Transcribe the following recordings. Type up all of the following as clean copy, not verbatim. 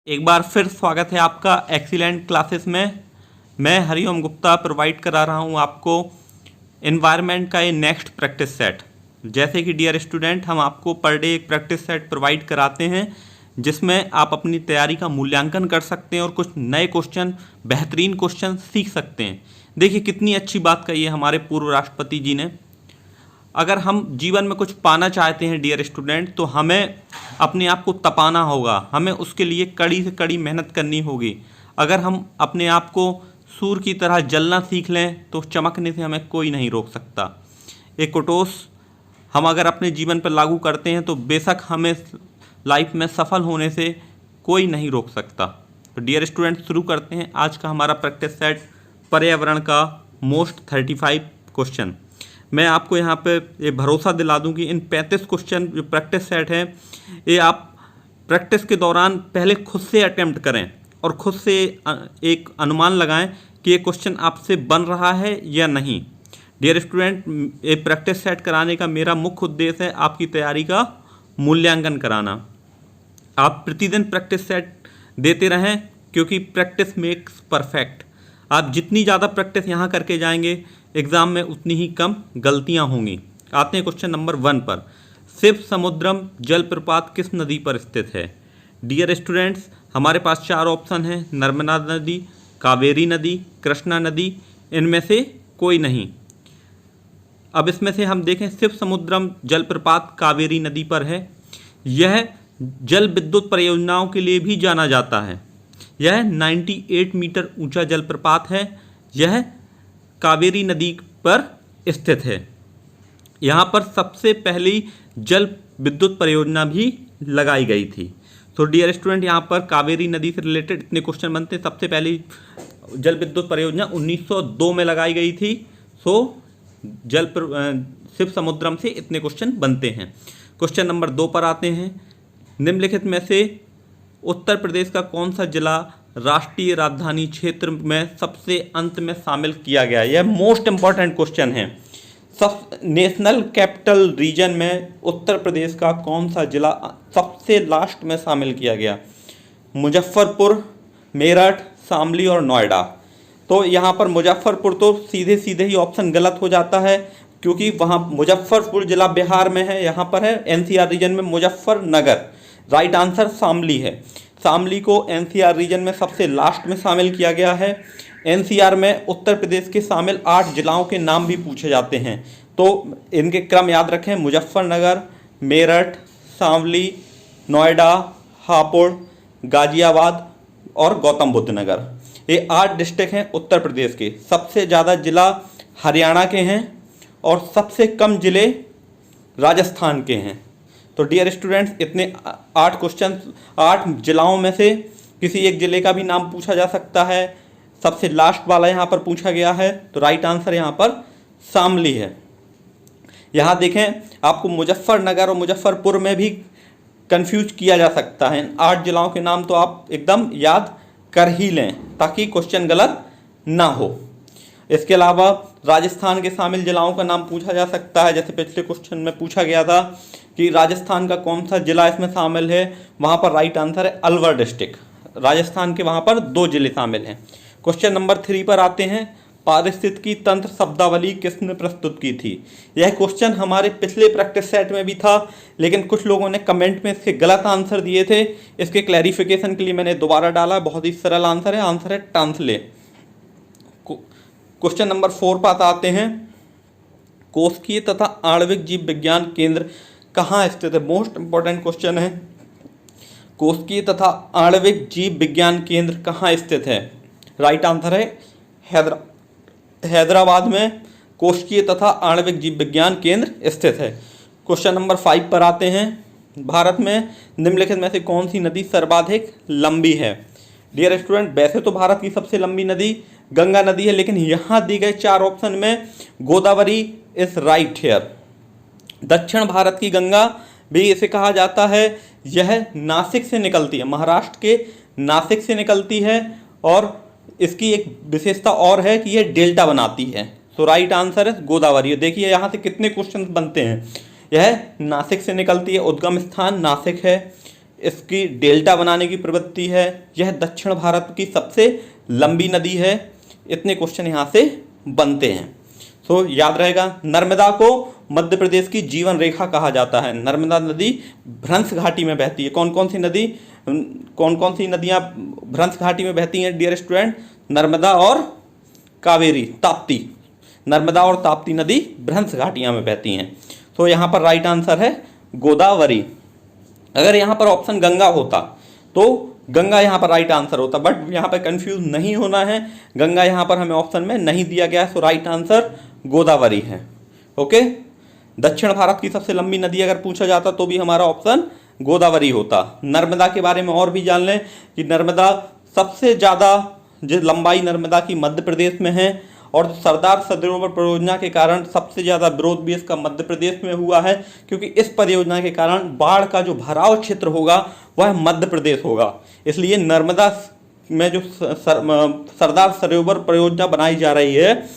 एक बार फिर स्वागत है आपका एक्सीलेंट क्लासेस में। मैं हरिओम गुप्ता प्रोवाइड करा रहा हूं आपको एनवायरनमेंट का ये नेक्स्ट प्रैक्टिस सेट। जैसे कि डियर स्टूडेंट, हम आपको पर डे एक प्रैक्टिस सेट प्रोवाइड कराते हैं जिसमें आप अपनी तैयारी का मूल्यांकन कर सकते हैं और कुछ नए क्वेश्चन, बेहतरीन क्वेश्चन सीख सकते हैं। देखिए कितनी अच्छी बात कही है हमारे पूर्व राष्ट्रपति जी ने। अगर हम जीवन में कुछ पाना चाहते हैं डियर स्टूडेंट, तो हमें अपने आप को तपाना होगा, हमें उसके लिए कड़ी से कड़ी मेहनत करनी होगी। अगर हम अपने आप को सूर्य की तरह जलना सीख लें तो चमकने से हमें कोई नहीं रोक सकता। एक कोटोस हम अगर अपने जीवन पर लागू करते हैं तो बेशक हमें लाइफ में सफल होने से कोई नहीं रोक सकता। तो डियर स्टूडेंट, शुरू करते हैं आज का हमारा प्रैक्टिस सेट, पर्यावरण का मोस्ट 35 क्वेश्चन। मैं आपको यहाँ पे ये भरोसा दिला दूँ कि इन 35 क्वेश्चन जो प्रैक्टिस सेट है, ये आप प्रैक्टिस के दौरान पहले खुद से अटेम्प्ट करें और खुद से एक अनुमान लगाएं कि ये क्वेश्चन आपसे बन रहा है या नहीं। डियर स्टूडेंट, ये प्रैक्टिस सेट कराने का मेरा मुख्य उद्देश्य है आपकी तैयारी का मूल्यांकन कराना। आप प्रतिदिन प्रैक्टिस सेट देते रहें क्योंकि प्रैक्टिस मेक्स परफेक्ट। आप जितनी ज़्यादा प्रैक्टिस यहाँ करके जाएंगे एग्ज़ाम में उतनी ही कम गलतियाँ होंगी। आते हैं क्वेश्चन नंबर 1 पर। शिव समुद्रम जलप्रपात किस नदी पर स्थित है? डियर स्टूडेंट्स, हमारे पास 4 ऑप्शन हैं, नर्मदा नदी, कावेरी नदी, कृष्णा नदी, इनमें से कोई नहीं। अब इसमें से हम देखें, शिव समुद्रम जलप्रपात कावेरी नदी पर है। यह जल विद्युत परियोजनाओं के लिए भी जाना जाता है। यह 98 मीटर ऊंचा जलप्रपात है। यह कावेरी नदी पर स्थित है। यहाँ पर सबसे पहली जल विद्युत परियोजना भी लगाई गई थी। तो डियर स्टूडेंट, यहाँ पर कावेरी नदी से रिलेटेड इतने क्वेश्चन बनते हैं। सबसे पहली जल विद्युत परियोजना 1902 में लगाई गई थी। सो शिव समुद्रम से इतने क्वेश्चन बनते हैं। क्वेश्चन नंबर 2 पर आते हैं। निम्नलिखित में से उत्तर प्रदेश का कौन सा जिला राष्ट्रीय राजधानी क्षेत्र में सबसे अंत में शामिल किया गया? यह मोस्ट इंपॉर्टेंट क्वेश्चन है। सब नेशनल कैपिटल रीजन में उत्तर प्रदेश का कौन सा जिला सबसे लास्ट में शामिल किया गया? मुजफ्फरपुर, मेरठ, शामली और नोएडा। तो यहाँ पर मुजफ्फरपुर तो सीधे सीधे ही ऑप्शन गलत हो जाता है क्योंकि वहाँ मुजफ्फरपुर जिला बिहार में है, यहाँ पर है एनसीआर रीजन में मुजफ्फरनगर। राइट आंसर शामली है। शामली को एनसीआर रीजन में सबसे लास्ट में शामिल किया गया है। एनसीआर में उत्तर प्रदेश के शामिल 8 जिलाओं के नाम भी पूछे जाते हैं, तो इनके क्रम याद रखें। मुजफ्फरनगर, मेरठ, शामली, नोएडा, हापुड़, गाजियाबाद और गौतम बुद्ध नगर। ये 8 डिस्ट्रिक्ट हैं उत्तर प्रदेश के। सबसे ज़्यादा जिला हरियाणा के हैं और सबसे कम जिले राजस्थान के हैं। तो डियर स्टूडेंट्स, इतने 8 क्वेश्चन, 8 जिलाओं में से किसी एक ज़िले का भी नाम पूछा जा सकता है। सबसे लास्ट वाला यहाँ पर पूछा गया है, तो राइट आंसर यहाँ पर शामली है। यहाँ देखें, आपको मुजफ्फरनगर और मुजफ्फरपुर में भी कंफ्यूज किया जा सकता है। 8 जिलाओं के नाम तो आप एकदम याद कर ही लें ताकि क्वेश्चन गलत ना हो। इसके अलावा राजस्थान के शामिल जिलाओं का नाम पूछा जा सकता है। जैसे पिछले क्वेश्चन में पूछा गया था कि राजस्थान का कौन सा जिला इसमें शामिल है, वहाँ पर राइट आंसर है अलवर डिस्ट्रिक्ट। राजस्थान के वहाँ पर 2 जिले शामिल हैं। क्वेश्चन नंबर 3 पर आते हैं। पारिस्थितिकी तंत्र शब्दावली किसने प्रस्तुत की थी? यह क्वेश्चन हमारे पिछले प्रैक्टिस सेट में भी था, लेकिन कुछ लोगों ने कमेंट में इसके गलत आंसर दिए थे। इसके क्लैरिफिकेशन के लिए मैंने दोबारा डाला। बहुत ही सरल आंसर है, आंसर है टांसले। क्वेश्चन नंबर 4 पर आते हैं। कोशिकीय तथा आणविक जीव विज्ञान केंद्र कहाँ स्थित है? मोस्ट इंपॉर्टेंट क्वेश्चन है। कोशिकीय तथा आणविक जीव विज्ञान केंद्र कहाँ स्थित है? राइट आंसर है हैदराबाद में कोशिकीय तथा आणविक जीव विज्ञान केंद्र स्थित है। क्वेश्चन नंबर 5 पर आते हैं। भारत में निम्नलिखित में से कौन सी नदी सर्वाधिक लंबी है? डियर स्टूडेंट, वैसे तो भारत की सबसे लंबी नदी गंगा नदी है, लेकिन यहाँ दी गए 4 ऑप्शन में गोदावरी इज राइट हेयर। दक्षिण भारत की गंगा भी इसे कहा जाता है। यह नासिक से निकलती है, महाराष्ट्र के नासिक से निकलती है और इसकी एक विशेषता और है कि यह डेल्टा बनाती है। सो राइट आंसर है गोदावरी। देखिए यहाँ से कितने क्वेश्चन बनते हैं। यह नासिक से निकलती है, उद्गम स्थान नासिक है। इसकी डेल्टा बनाने की प्रवृत्ति है, यह दक्षिण भारत की सबसे लंबी नदी है। इतने क्वेश्चन यहाँ से बनते हैं। तो याद रहेगा, नर्मदा को मध्य प्रदेश की जीवन रेखा कहा जाता है। नर्मदा नदी भ्रंश घाटी में बहती है। कौन कौन सी नदियाँ भ्रंश घाटी में बहती हैं डियर स्टूडेंट? नर्मदा और कावेरी, ताप्ती। नर्मदा और ताप्ती नदी भ्रंश घाटियाँ में बहती हैं। तो यहाँ पर राइट आंसर है गोदावरी। अगर यहाँ पर ऑप्शन गंगा होता तो गंगा यहाँ पर राइट आंसर होता, बट यहाँ पर कंफ्यूज नहीं होना है, गंगा यहाँ पर हमें ऑप्शन में नहीं दिया गया है। सो राइट आंसर गोदावरी है। ओके, दक्षिण भारत की सबसे लंबी नदी अगर पूछा जाता तो भी हमारा ऑप्शन गोदावरी होता। नर्मदा के बारे में और भी जान लें कि नर्मदा सबसे ज़्यादा जो लंबाई नर्मदा की मध्य प्रदेश में है, और सरदार सरोवर परियोजना के कारण सबसे ज़्यादा विरोध भी इसका मध्य प्रदेश में हुआ है, क्योंकि इस परियोजना के कारण बाढ़ का जो भराव क्षेत्र होगा वह मध्य प्रदेश होगा। इसलिए नर्मदा में जो सरदार सरोवर परियोजना बनाई जा रही है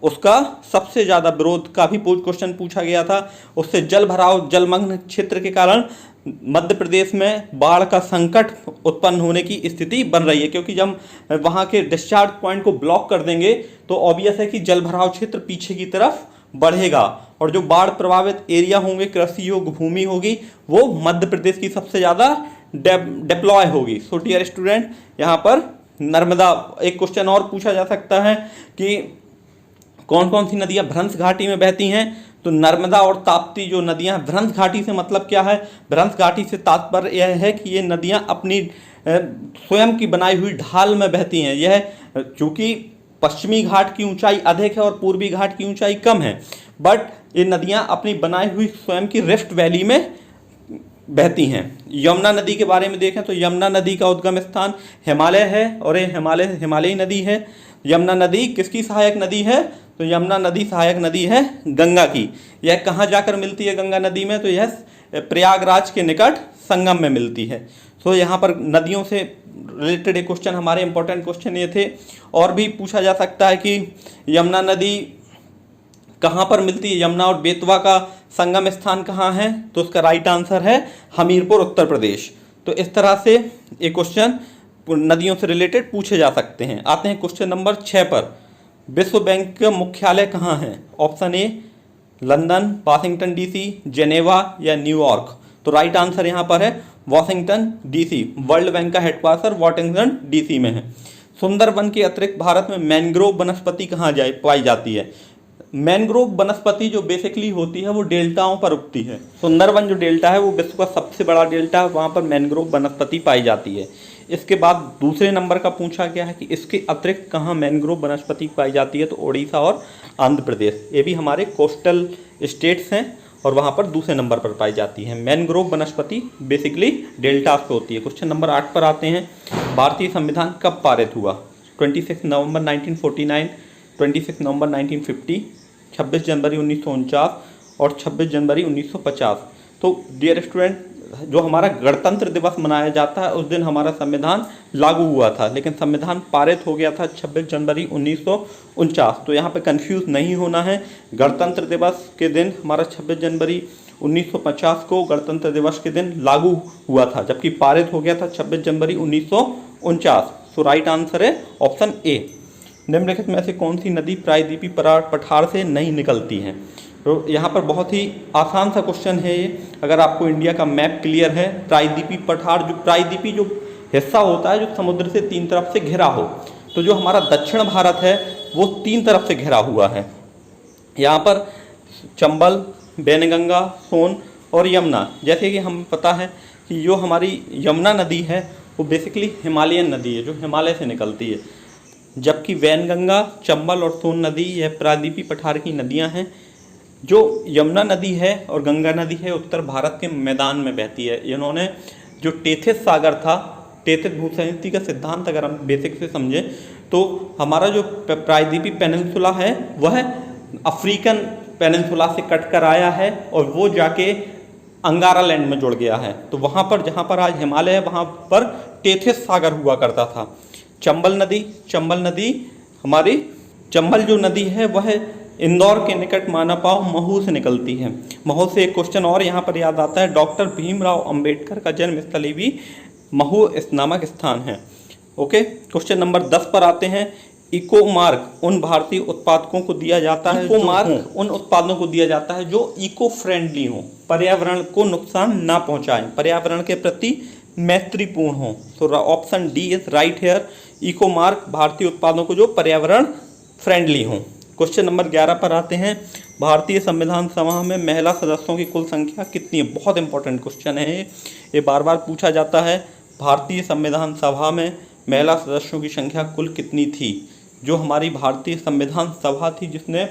उसका सबसे ज़्यादा विरोध का भी क्वेश्चन पूछा गया था। उससे जल भराव, जलमग्न क्षेत्र के कारण मध्य प्रदेश में बाढ़ का संकट उत्पन्न होने की स्थिति बन रही है, क्योंकि जब वहाँ के डिस्चार्ज पॉइंट को ब्लॉक कर देंगे तो ऑब्वियस है कि जल भराव क्षेत्र पीछे की तरफ बढ़ेगा, और जो बाढ़ प्रभावित एरिया होंगे, कृषि योग्य भूमि होगी, वो मध्य प्रदेश की सबसे ज़्यादा डिप्लॉय होगी। सो डियर स्टूडेंट, यहाँ पर नर्मदा, एक क्वेश्चन और पूछा जा सकता है कि कौन कौन सी नदियाँ भ्रंश घाटी में बहती हैं? तो नर्मदा और ताप्ती जो नदियाँ, भ्रंश घाटी से मतलब क्या है? भ्रंश घाटी से तात्पर्य यह है कि ये नदियाँ अपनी स्वयं की बनाई हुई ढाल में बहती हैं। यह चूँकि पश्चिमी घाट की ऊंचाई अधिक है और पूर्वी घाट की ऊंचाई कम है, बट ये नदियाँ अपनी बनाई हुई स्वयं की रिफ्ट वैली में बहती हैं। यमुना नदी के बारे में देखें तो यमुना नदी का उद्गम स्थान हिमालय है, और ये हिमालयी नदी है। यमुना नदी किसकी सहायक नदी है? तो यमुना नदी सहायक नदी है गंगा की। यह कहाँ जाकर मिलती है गंगा नदी में? तो यह प्रयागराज के निकट संगम में मिलती है। तो यहाँ पर नदियों से रिलेटेड एक क्वेश्चन, हमारे इंपॉर्टेंट क्वेश्चन ये थे। और भी पूछा जा सकता है कि यमुना नदी कहाँ पर मिलती है? यमुना और बेतवा का संगम स्थान कहाँ है? तो उसका राइट आंसर है हमीरपुर, उत्तर प्रदेश। तो इस तरह से एक क्वेश्चन नदियों से रिलेटेड पूछे जा सकते हैं। आते हैं क्वेश्चन नंबर 6 पर। विश्व बैंक का मुख्यालय कहाँ है? ऑप्शन ए लंदन, वाशिंगटन डीसी, जेनेवा या न्यूयॉर्क। तो राइट आंसर यहाँ पर है वाशिंगटन डीसी। वर्ल्ड बैंक का हेडक्वार्टर वाशिंगटन डीसी में है। सुंदरवन के अतिरिक्त भारत में मैंग्रोव वनस्पति कहाँ पाई जाती है? मैंग्रोव वनस्पति जो बेसिकली होती है वो डेल्टाओं पर उगती है। सुंदरवन जो डेल्टा है वो विश्व का सबसे बड़ा डेल्टा है, वहाँ पर मैंग्रोव वनस्पति पाई जाती है। इसके बाद दूसरे नंबर का पूछा गया है कि इसके अतिरिक्त कहाँ मैंग्रोव वनस्पति पाई जाती है? तो ओडिशा और आंध्र प्रदेश, ये भी हमारे कोस्टल स्टेट्स हैं और वहाँ पर दूसरे नंबर पर पाई जाती है। मैंग्रोव वनस्पति बेसिकली डेल्टास पे होती है। क्वेश्चन नंबर 8 पर आते हैं। भारतीय संविधान कब पारित हुआ? 26 नवंबर 1949, 26 नवंबर 1950, 26 जनवरी 1949 और 26 जनवरी 1950। तो डियर स्टूडेंट, जो हमारा गणतंत्र दिवस मनाया जाता है उस दिन हमारा संविधान लागू हुआ था, लेकिन संविधान पारित हो गया था 26 जनवरी 1949। तो यहाँ पे कंफ्यूज नहीं होना है। गणतंत्र दिवस के दिन हमारा 26 जनवरी 1950 को गणतंत्र दिवस के दिन लागू हुआ था, जबकि पारित हो गया था 26 जनवरी 1949। सो राइट आंसर है ऑप्शन ए। निम्नलिखित में से कौन सी नदी प्रायद्वीपी पठार से नहीं निकलती है? तो यहाँ पर बहुत ही आसान सा क्वेश्चन है ये। अगर आपको इंडिया का मैप क्लियर है, प्रायद्वीपी पठार, जो प्रायद्वीपी जो हिस्सा होता है जो समुद्र से 3 तरफ से घिरा हो, तो जो हमारा दक्षिण भारत है वो 3 तरफ से घिरा हुआ है। यहाँ पर चंबल, वैनगंगा, सोन और यमुना। जैसे कि हम पता है कि जो हमारी यमुना नदी है वो बेसिकली हिमालयन नदी है, जो हिमालय से निकलती है, जबकि वैनगंगा, चंबल और सोन नदी यह प्रायद्वीपी पठार की नदियाँ हैं। जो यमुना नदी है और गंगा नदी है उत्तर भारत के मैदान में बहती है। इन्होंने जो टेथिस सागर था, टेथिस भूसंहिति का सिद्धांत अगर हम बेसिक से समझें तो हमारा जो प्रायद्वीपी पेनिनसुला है वह अफ्रीकन पेनिनसुला से कट कर आया है और वो जाके अंगारा लैंड में जुड़ गया है। तो वहाँ पर जहाँ पर आज हिमालय है वहाँ पर टेथिस सागर हुआ करता था। चंबल नदी हमारी, चंबल जो नदी है वह इंदौर के निकट मानापाव महू से निकलती है। महू से एक क्वेश्चन और यहाँ पर याद आता है, डॉक्टर भीमराव अंबेडकर का जन्म स्थली भी महू इस नामक स्थान है। ओके, क्वेश्चन नंबर 10 पर आते हैं। इको मार्क उन भारतीय उत्पादकों को दिया जाता है, इको मार्क उन उत्पादों को दिया जाता है जो इको फ्रेंडली हो, पर्यावरण को नुकसान ना पहुंचाएं, पर्यावरण के प्रति मैत्रीपूर्ण हो। तो option D is right here. Eco mark भारतीय उत्पादों को जो पर्यावरण फ्रेंडली हो। क्वेश्चन नंबर 11 पर आते हैं। भारतीय संविधान सभा में महिला सदस्यों की कुल संख्या कितनी है? बहुत इंपॉर्टेंट क्वेश्चन है ये बार बार पूछा जाता है। भारतीय संविधान सभा में महिला सदस्यों की संख्या कुल कितनी थी? जो हमारी भारतीय संविधान सभा थी जिसने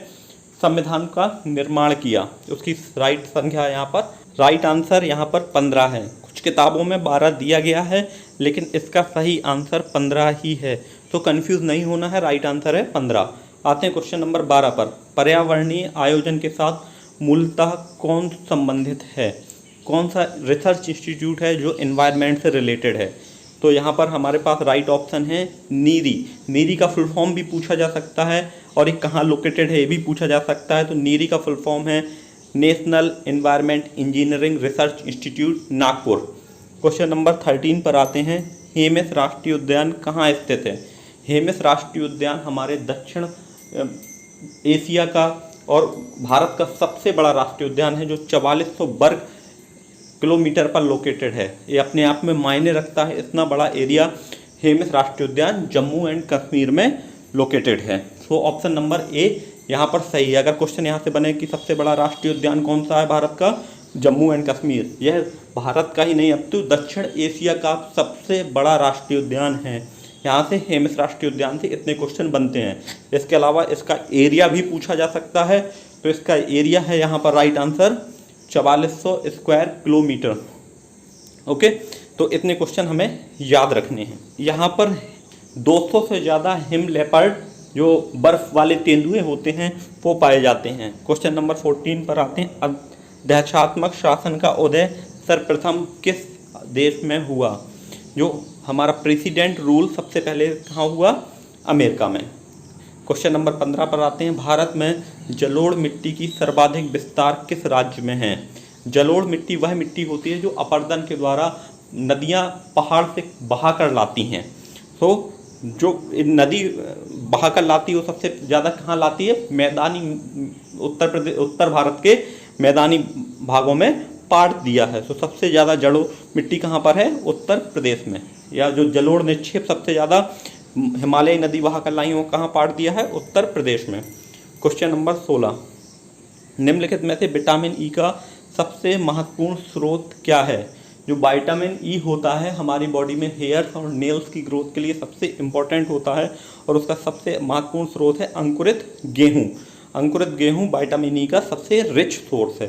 संविधान का निर्माण किया, उसकी राइट संख्या यहाँ पर, राइट आंसर यहाँ पर 15 है। कुछ किताबों में 12 दिया गया है, लेकिन इसका सही आंसर 15 ही है, तो कंफ्यूज नहीं होना है, राइट आंसर है 15। आते हैं क्वेश्चन नंबर 12 पर। पर्यावरणीय आयोजन के साथ मूलतः कौन संबंधित है? कौन सा रिसर्च इंस्टीट्यूट है जो एनवायरनमेंट से रिलेटेड है? तो यहाँ पर हमारे पास राइट ऑप्शन है नीरी। नीरी का फुल फॉर्म भी पूछा जा सकता है और ये कहाँ लोकेटेड है ये भी पूछा जा सकता है। तो नीरी का फुल फॉर्म है national environment engineering research institute, Nagpur. Question number 13 पर आते हैं। हेमिस राष्ट्रीय उद्यान कहाँ स्थित है? हेमिस राष्ट्रीय उद्यान हमारे दक्षिण एशिया का और भारत का सबसे बड़ा राष्ट्रीय उद्यान है, जो 4400 वर्ग किलोमीटर पर लोकेटेड है। ये अपने आप में मायने रखता है, इतना बड़ा एरिया हेमिस राष्ट्रीय उद्यान जम्मू एंड कश्मीर में लोकेटेड है। सो ऑप्शन नंबर ए यहाँ पर सही है। अगर क्वेश्चन यहाँ से बने कि सबसे बड़ा राष्ट्रीय उद्यान कौन सा है भारत का, जम्मू एंड कश्मीर, यह भारत का ही नहीं अपितु दक्षिण एशिया का सबसे बड़ा राष्ट्रीय उद्यान है। यहाँ से हेमिस राष्ट्रीय उद्यान से इतने क्वेश्चन बनते हैं। इसके अलावा इसका एरिया भी पूछा जा सकता है, तो इसका एरिया है यहाँ पर right answer 4400 square kilometre. Okay, तो इतने क्वेश्चन हमें याद रखने हैं। यहाँ पर 200 से ज़्यादा हिम लेपर्ड जो बर्फ़ वाले तेंदुए होते हैं वो पाए जाते हैं। क्वेश्चन नंबर 14 पर आते हैं। अध्यात्मक शासन का उदय सर्वप्रथम किस देश में हुआ? जो हमारा प्रेसिडेंट रूल सबसे पहले कहाँ हुआ? अमेरिका में। क्वेश्चन नंबर 15 पर आते हैं। भारत में जलोढ़ मिट्टी की सर्वाधिक विस्तार किस राज्य में है? जलोढ़ मिट्टी वह मिट्टी होती है जो अपरदन के द्वारा नदियाँ पहाड़ से बहा कर लाती हैं। तो जो नदी बहा कर लाती है वो सबसे ज़्यादा कहाँ लाती है? मैदानी उत्तर भारत के मैदानी भागों में पाट दिया है। तो सबसे ज़्यादा जलोढ़ मिट्टी कहाँ पर है? उत्तर प्रदेश में। या जो जलोढ़ निक्षेप सबसे ज़्यादा हिमालयी नदी बहा कर लाई वो कहाँ पाट दिया है? उत्तर प्रदेश में। Question number 16। निम्नलिखित में से विटामिन ई का सबसे महत्वपूर्ण स्रोत क्या है? जो विटामिन ई होता है हमारी बॉडी में हेयर्स और नेल्स की ग्रोथ के लिए सबसे इम्पॉर्टेंट होता है, और उसका सबसे महत्वपूर्ण स्रोत है अंकुरित गेहूँ। अंकुरित गेहूँ विटामिन ई का सबसे रिच सोर्स है।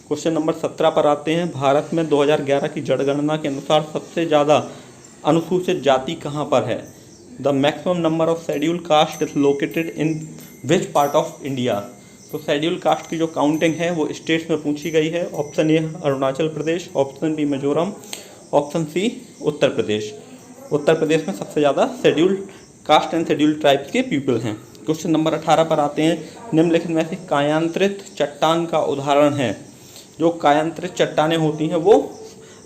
क्वेश्चन नंबर 17 पर आते हैं। भारत में 2011 की जनगणना के अनुसार सबसे ज़्यादा अनुसूचित जाति कहाँ पर है? The maximum number of schedule caste is located in which part of India? तो शेड्यूल कास्ट की जो काउंटिंग है वो स्टेट्स में पूछी गई है। Option A Arunachal Pradesh, option B Mizoram, option C Uttar Pradesh. Uttar Pradesh में सबसे ज़्यादा schedule caste and schedule tribes के पीपल हैं। क्वेश्चन नंबर 18 पर आते हैं। निम्नलिखित में से कायांतरित चट्टान का उदाहरण है? जो कायांतरित चट्टानें होती हैं वो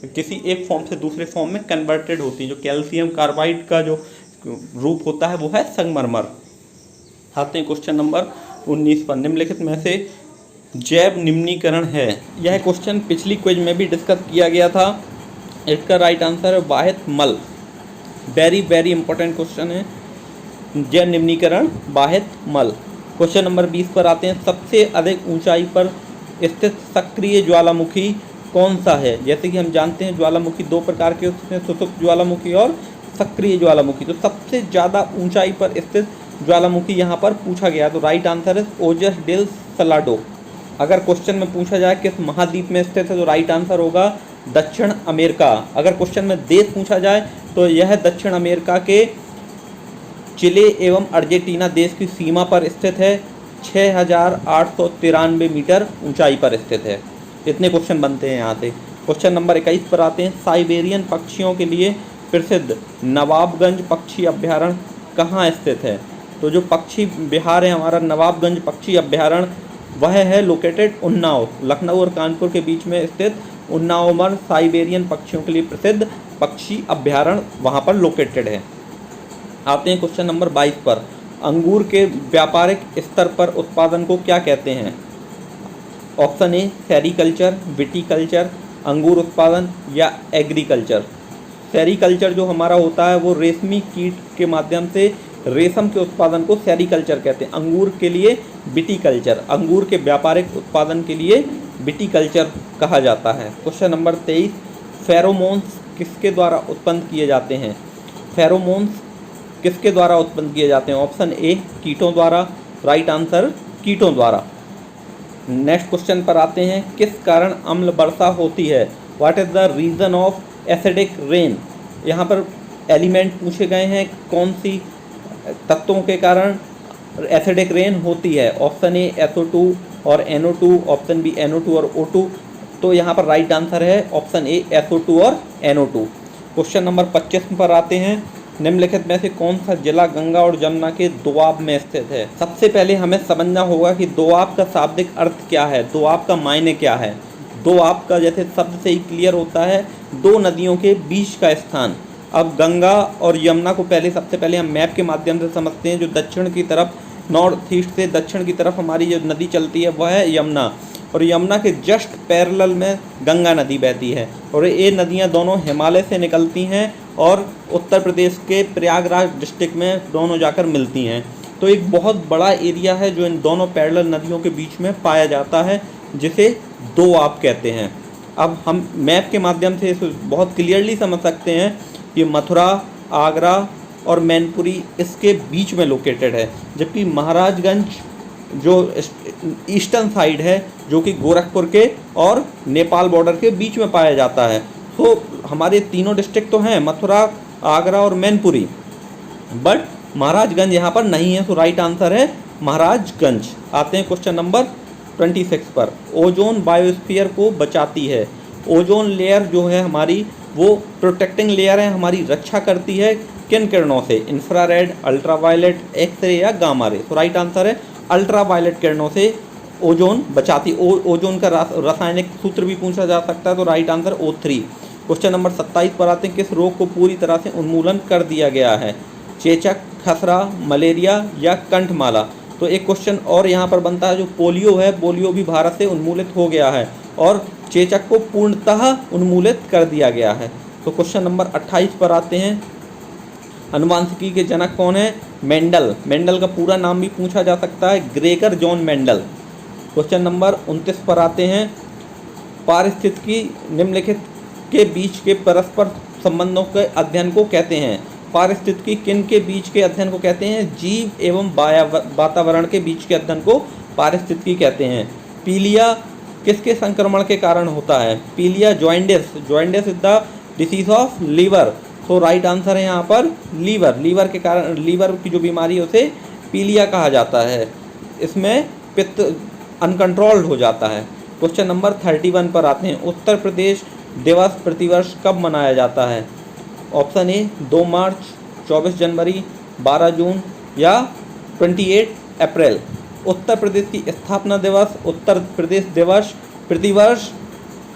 किसी एक फॉर्म से दूसरे फॉर्म में कन्वर्टेड होती हैं। जो कैल्शियम कार्बाइड का जो रूप होता है वो है संगमरमर। आते हैं क्वेश्चन नंबर 19 पर। निम्नलिखित में से जैव निम्नीकरण है? यह क्वेश्चन पिछली क्विज में भी डिस्कस किया गया था। इसका राइट आंसर है वाहित मल। वेरी वेरी इंपॉर्टेंट क्वेश्चन है जैव निम्नीकरण वाहित मल। क्वेश्चन नंबर 20 पर आते हैं। सबसे अधिक ऊंचाई पर स्थित सक्रिय ज्वालामुखी कौन सा है? जैसे कि हम जानते हैं ज्वालामुखी दो प्रकार के होते हैं, सुसुप्त ज्वालामुखी और सक्रिय ज्वालामुखी। तो सबसे ज़्यादा ऊंचाई पर स्थित ज्वालामुखी यहाँ पर पूछा गया, तो राइट आंसर है ओजस डेल सलाडो। अगर क्वेश्चन में पूछा जाए किस महाद्वीप में स्थित है तो राइट आंसर होगा दक्षिण अमेरिका। अगर क्वेश्चन में देश पूछा जाए तो यह दक्षिण अमेरिका के चिले एवं अर्जेंटीना देश की सीमा पर स्थित है। 6893 मीटर ऊंचाई पर स्थित है। इतने क्वेश्चन बनते हैं यहाँ से। क्वेश्चन नंबर 21 पर आते हैं। साइबेरियन पक्षियों के लिए प्रसिद्ध नवाबगंज पक्षी अभ्यारण्य कहाँ स्थित है? तो जो पक्षी विहार है हमारा नवाबगंज पक्षी अभ्यारण्य, वह है लोकेटेड उन्नाव, लखनऊ और कानपुर के बीच में स्थित उन्नाव में साइबेरियन पक्षियों के लिए प्रसिद्ध पक्षी अभ्यारण्य वहाँ पर लोकेटेड है। आते हैं क्वेश्चन नंबर 22 पर। अंगूर के व्यापारिक स्तर पर उत्पादन को क्या कहते हैं? ऑप्शन ए सेरीकल्चर, विटीकल्चर, अंगूर उत्पादन या एग्रीकल्चर। सेरीकल्चर जो हमारा होता है वो रेशमी कीट के माध्यम से रेशम के उत्पादन को सेरीकल्चर कहते हैं। अंगूर के लिए विटीकल्चर, अंगूर के व्यापारिक उत्पादन के लिए विटीकल्चर कहा जाता है। क्वेश्चन नंबर 23, फेरोमोन्स किसके द्वारा उत्पन्न किए जाते हैं? फेरोमोन्स किसके द्वारा उत्पन्न किए जाते हैं? ऑप्शन ए कीटों द्वारा, राइट आंसर कीटों द्वारा। नेक्स्ट क्वेश्चन पर आते हैं, किस कारण अम्ल वर्षा होती है? What is the reason of acidic rain? यहाँ पर एलिमेंट पूछे गए हैं, कौन सी तत्वों के कारण एसिडिक रेन होती है? ऑप्शन ए SO2 और NO2, ऑप्शन बी NO2 और O2। तो यहाँ पर राइट आंसर है ऑप्शन ए SO2 और NO2। क्वेश्चन नंबर 25 पर आते हैं, निम्नलिखित में से कौन सा जिला गंगा और जमुना के दोआब में स्थित है? सबसे पहले हमें समझना होगा कि दोआब का शाब्दिक अर्थ क्या है, दोआब का मायने क्या है। दोआब का जैसे शब्द से ही क्लियर होता है, दो नदियों के बीच का स्थान। अब गंगा और यमुना को सबसे पहले हम मैप के माध्यम से समझते हैं। जो दक्षिण की तरफ, नॉर्थ ईस्ट से दक्षिण की तरफ हमारी जो नदी चलती है वह है यमुना, और यमुना के जस्ट पैरेलल में गंगा नदी बहती है। और ये नदियाँ दोनों हिमालय से निकलती हैं और उत्तर प्रदेश के प्रयागराज डिस्ट्रिक्ट में दोनों जाकर मिलती हैं। तो एक बहुत बड़ा एरिया है जो इन दोनों पैरेलल नदियों के बीच में पाया जाता है, जिसे दोआब कहते हैं। अब हम मैप के माध्यम से इसे बहुत क्लियरली समझ सकते हैं कि मथुरा, आगरा और मैनपुरी इसके बीच में लोकेटेड है, जबकि महाराजगंज जो ईस्टर्न साइड है, जो कि गोरखपुर के और नेपाल बॉर्डर के बीच में पाया जाता है। तो हमारे तीनों डिस्ट्रिक्ट तो हैं, मथुरा, आगरा और मैनपुरी, बट महाराजगंज यहाँ पर नहीं है। तो राइट आंसर है महाराजगंज। आते हैं क्वेश्चन नंबर 26 पर। ओजोन बायोस्फीयर को बचाती है। ओजोन लेयर जो है हमारी, वो प्रोटेक्टिंग लेयर है, हमारी रक्षा करती है किन किरणों से? इंफ्रारेड, अल्ट्रावायलेट, एक्सरे या गामा रे। तो राइट आंसर है अल्ट्रावायलेट किरणों से ओजोन बचाती। ओजोन का रासायनिक सूत्र भी पूछा जा सकता है, तो right answer O3। Question number 27 पर आते हैं, किस रोग को पूरी तरह से उन्मूलन कर दिया गया है? चेचक, खसरा, मलेरिया या कंठमाला। तो एक क्वेश्चन और यहाँ पर बनता है, जो पोलियो है, पोलियो भी भारत से उन्मूलित हो गया है और चेचक को पूर्णतः उन्मूलित कर दिया गया है। तो क्वेश्चन नंबर 28 पर आते हैं, अनुवांशिकी के जनक कौन है? मेंडल। मेंडल का पूरा नाम भी पूछा जा सकता है, Gregor John Mendel. Question number 29 पर आते हैं, पारिस्थितिकी निम्नलिखित के बीच के परस्पर संबंधों के अध्ययन को कहते हैं? पारिस्थितिकी किन के बीच के अध्ययन को कहते हैं? जीव एवं वातावरण के बीच के अध्ययन को पारिस्थितिकी कहते हैं। पीलिया किसके संक्रमण के कारण होता है? पीलिया jaundice. Jaundice is the disease of liver. तो राइट आंसर है यहाँ पर लीवर। लीवर के कारण, लीवर की जो बीमारी है उसे पीलिया कहा जाता है। इसमें पित्त अनकंट्रोल्ड हो जाता है। क्वेश्चन नंबर 31 पर आते हैं, उत्तर प्रदेश दिवस प्रतिवर्ष कब मनाया जाता है? ऑप्शन ए 2 मार्च, 24 जनवरी, 12 जून या 28 अप्रैल। उत्तर प्रदेश की स्थापना दिवस, उत्तर प्रदेश दिवस प्रतिवर्ष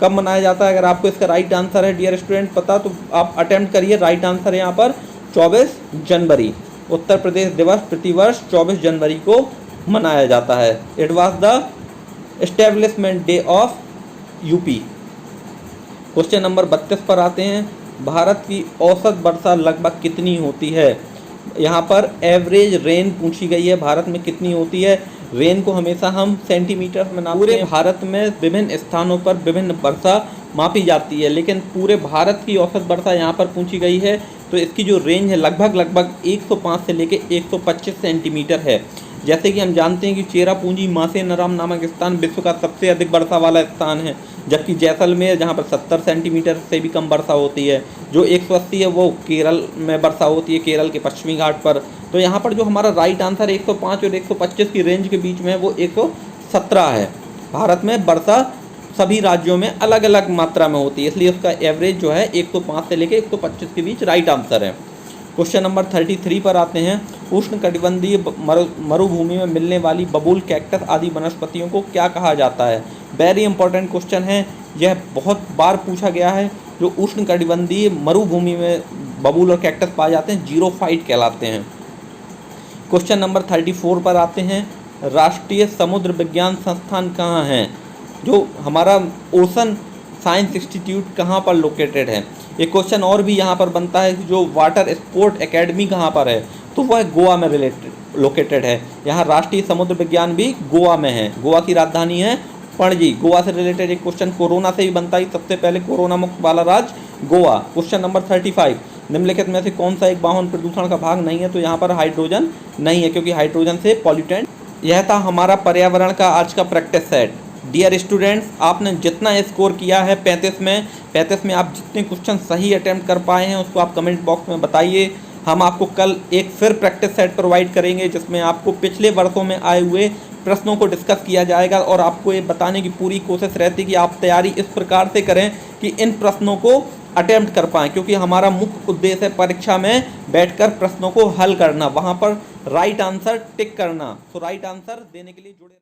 कब मनाया जाता है? अगर आपको इसका राइट आंसर है डियर स्टूडेंट पता, तो आप अटेम्प्ट करिए। राइट आंसर है यहाँ पर 24 जनवरी। उत्तर प्रदेश दिवस प्रतिवर्ष 24 जनवरी को मनाया जाता है। It was the establishment day of UP. Question number 32 पर आते हैं, भारत की औसत वर्षा लगभग कितनी होती है? यहाँ पर एवरेज रेन पूछी गई है, भारत में कितनी होती है? रेन को हमेशा हम सेंटीमीटर में नापते हैं। पूरे भारत में विभिन्न स्थानों पर विभिन्न वर्षा मापी जाती है, लेकिन पूरे भारत की औसत वर्षा यहाँ पर पूछी गई है। तो इसकी जो रेंज है लगभग 105 से लेके 125 सेंटीमीटर है। जैसे कि हम जानते हैं कि चेरापूंजी मासेनराम नामक स्थान विश्व का सबसे अधिक वर्षा वाला स्थान है, जबकि जैसलमेर जहाँ पर 70 सेंटीमीटर से भी कम वर्षा होती है। जो 180 है वो केरल में वर्षा होती है, केरल के पश्चिमी घाट पर। तो यहाँ पर जो हमारा राइट आंसर 105 और 125 की रेंज के बीच में है वो 117 है। भारत में वर्षा सभी राज्यों में अलग अलग मात्रा में होती है, इसलिए उसका एवरेज जो है 105 से लेकर 125 के बीच राइट आंसर है। क्वेश्चन नंबर 33 पर आते हैं। उष्णकटिबंधीय मरुभूमि में मिलने वाली बबूल, कैक्टस आदि वनस्पतियों को क्या कहा जाता है? वेरी इंपॉर्टेंट क्वेश्चन है, यह बहुत बार पूछा गया है। जो उष्णकटिबंधीय मरुभूमि में बबूल और कैक्टस पाए जाते हैं, जीरोफाइट कहलाते हैं। क्वेश्चन नंबर 34 पर आते हैं। राष्ट्रीय समुद्र विज्ञान संस्थान कहाँ है? जो हमारा ओशन साइंस इंस्टीट्यूट कहाँ पर लोकेटेड है? एक क्वेश्चन और भी यहाँ पर बनता है कि जो वाटर स्पोर्ट एकेडमी कहाँ पर है? तो वह गोवा में लोकेटेड है। यहाँ राष्ट्रीय समुद्र विज्ञान भी गोवा में है। गोवा की राजधानी है पणजी। गोवा से रिलेटेड एक क्वेश्चन कोरोना से ही बनता है, सबसे पहले कोरोना मुक्त वाला राज्य गोवा। क्वेश्चन नंबर 35, निम्नलिखित में से कौन सा एक वाहन प्रदूषण का भाग नहीं है? तो यहाँ पर हाइड्रोजन नहीं है, क्योंकि हाइड्रोजन से पॉल्यूटेंट। यह था हमारा पर्यावरण का आज का प्रैक्टिस सेट। डियर स्टूडेंट्स, आपने जितना स्कोर किया है 35 में आप जितने क्वेश्चन सही अटेम्प्ट कर पाए हैं उसको आप कमेंट बॉक्स में बताइए। हम आपको कल एक फिर प्रैक्टिस सेट प्रोवाइड करेंगे, जिसमें आपको पिछले वर्षों में आए हुए प्रश्नों को डिस्कस किया जाएगा और आपको ये बताने की पूरी कोशिश रहती है कि आप तैयारी इस प्रकार से करें कि इन प्रश्नों को अटेम्प्ट कर पाएँ, क्योंकि हमारा मुख्य उद्देश्य है परीक्षा में बैठकर प्रश्नों को हल करना, वहाँ पर राइट आंसर टिक करना। तो राइट आंसर देने के लिए जुड़े